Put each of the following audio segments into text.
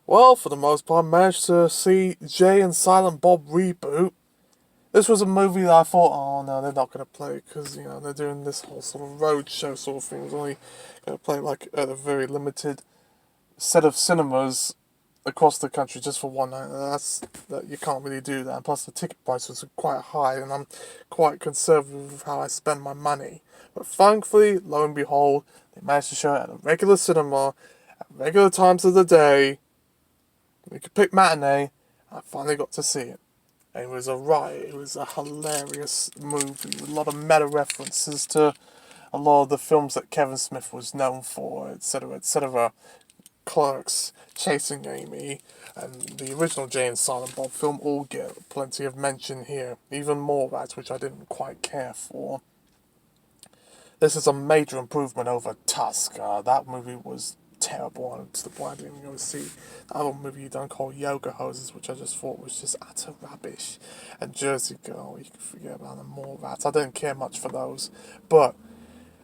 Well, for the most part, I managed to see Jay and Silent Bob Reboot. This was a movie that I thought, oh no, they're not going to play because, they're doing this whole sort of roadshow sort of thing. It's only going to play like at a very limited set of cinemas across the country just for one night. That you can't really do that. And plus, the ticket prices are quite high, and I'm quite conservative with how I spend my money. But thankfully, lo and behold, they managed to show it at a regular cinema at regular times of the day. We could pick matinee. I finally got to see it. And it was a riot. It was a hilarious movie with a lot of meta references to a lot of the films that Kevin Smith was known for, etc., etc. Clerks, Chasing Amy, and the original Jay and Silent Bob film all get plenty of mention here. Even more that, which I didn't quite care for. This is a major improvement over Tusk. That movie was terrible, and to the point I didn't even go to see that other movie you done called Yoga Hoses, which I just thought was just utter rubbish. And Jersey Girl, you can forget about them, more rats. I didn't care much for those. But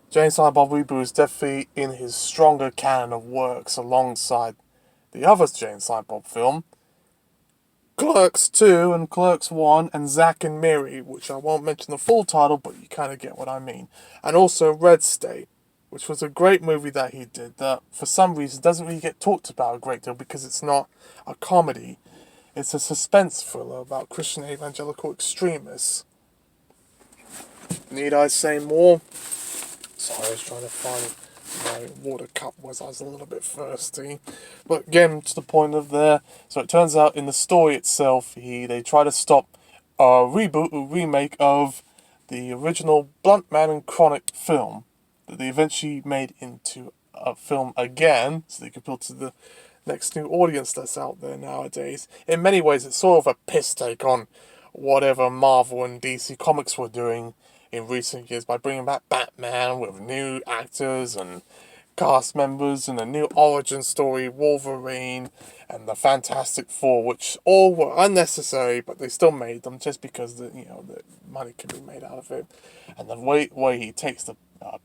Jay and Silent Bob Reboot is definitely in his stronger canon of works alongside the other Jay and Silent Bob film, Clerks II and Clerks I, and Zack and Miri, which I won't mention the full title, but you kind of get what I mean. And also Red State, which was a great movie that he did that for some reason doesn't really get talked about a great deal because it's not a comedy. It's a suspense thriller about Christian evangelical extremists. Need I say more? Sorry, I was trying to find my water cup was I was a little bit thirsty. But again, to the point of there, so it turns out in the story itself, they try to stop a remake of the original Blunt Man and Chronic film that they eventually made into a film again, so they could appeal to the next new audience that's out there nowadays. In many ways, it's sort of a piss take on whatever Marvel and DC Comics were doing in recent years by bringing back Batman with new actors and cast members and a new origin story, Wolverine and the Fantastic Four, which all were unnecessary, but they still made them just because the money could be made out of it. And the way he takes the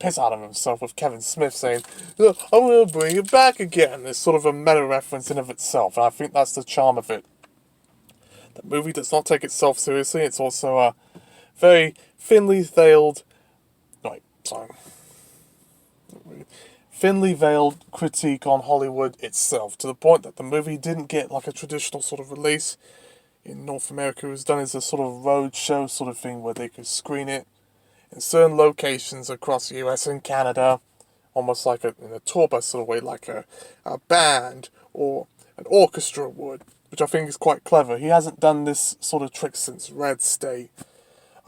piss out of himself with Kevin Smith saying, "Look, I'm going to bring it back again." It's sort of a meta reference in of itself, and I think that's the charm of it. The movie does not take itself seriously. It's also a very thinly veiled, thinly veiled critique on Hollywood itself, to the point that the movie didn't get like a traditional sort of release. In North America, it was done as a sort of road show sort of thing where they could screen it in certain locations across the US and Canada, almost like in a tour bus sort of way, like a band or an orchestra would, which I think is quite clever. He hasn't done this sort of trick since Red State.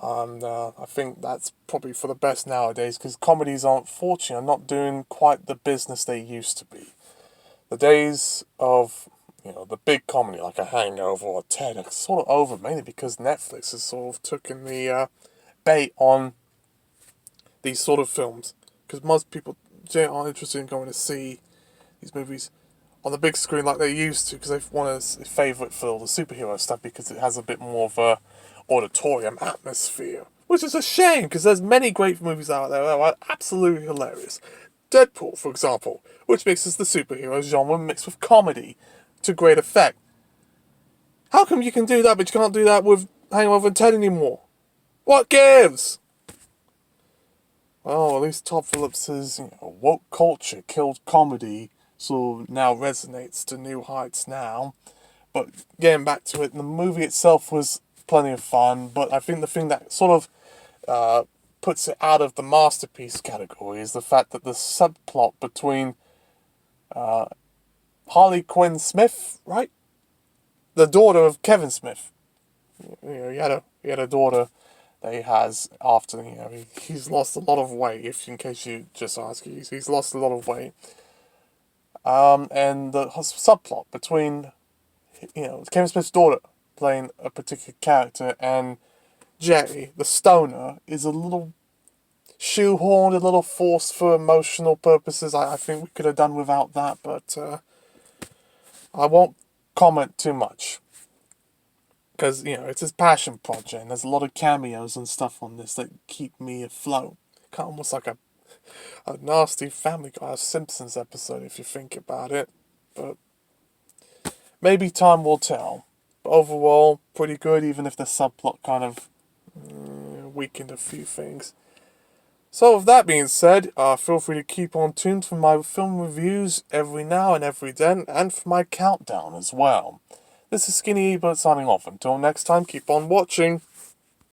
And I think that's probably for the best nowadays because comedies, unfortunately, are not doing quite the business they used to be. The days of, the big comedy like a Hangover or Ted are sort of over, mainly because Netflix has sort of taken the bait on these sort of films. Because most people aren't interested in going to see these movies on the big screen like they used to, because they want a favourite for all the superhero stuff because it has a bit more of a auditorium atmosphere. Which is a shame, because there's many great movies out there that are absolutely hilarious. Deadpool, for example, which mixes the superhero genre mixed with comedy to great effect. How come you can do that, but you can't do that with Hangover and Ted anymore? What gives? Well, at least Todd Phillips's woke culture killed comedy, so now resonates to new heights now. But getting back to it, the movie itself was plenty of fun, but I think the thing that sort of puts it out of the masterpiece category is the fact that the subplot between Harley Quinn Smith, right? The daughter of Kevin Smith. He had a daughter that he has after, he's lost a lot of weight, in case you just ask, he's lost a lot of weight. And the subplot between, Kevin Smith's daughter playing a particular character and Jay, the stoner, is a little shoehorned, a little forced for emotional purposes. I think we could have done without that, but I won't comment too much. Because, it's his passion project, and there's a lot of cameos and stuff on this that keep me afloat. Kind of almost like a nasty Family Guy or Simpsons episode, if you think about it. But Maybe time will tell. But overall, pretty good, even if the subplot kind of weakened a few things. So with that being said, feel free to keep on tuned for my film reviews every now and every then, and for my countdown as well. This is Skinny Ebert signing off. Until next time, keep on watching.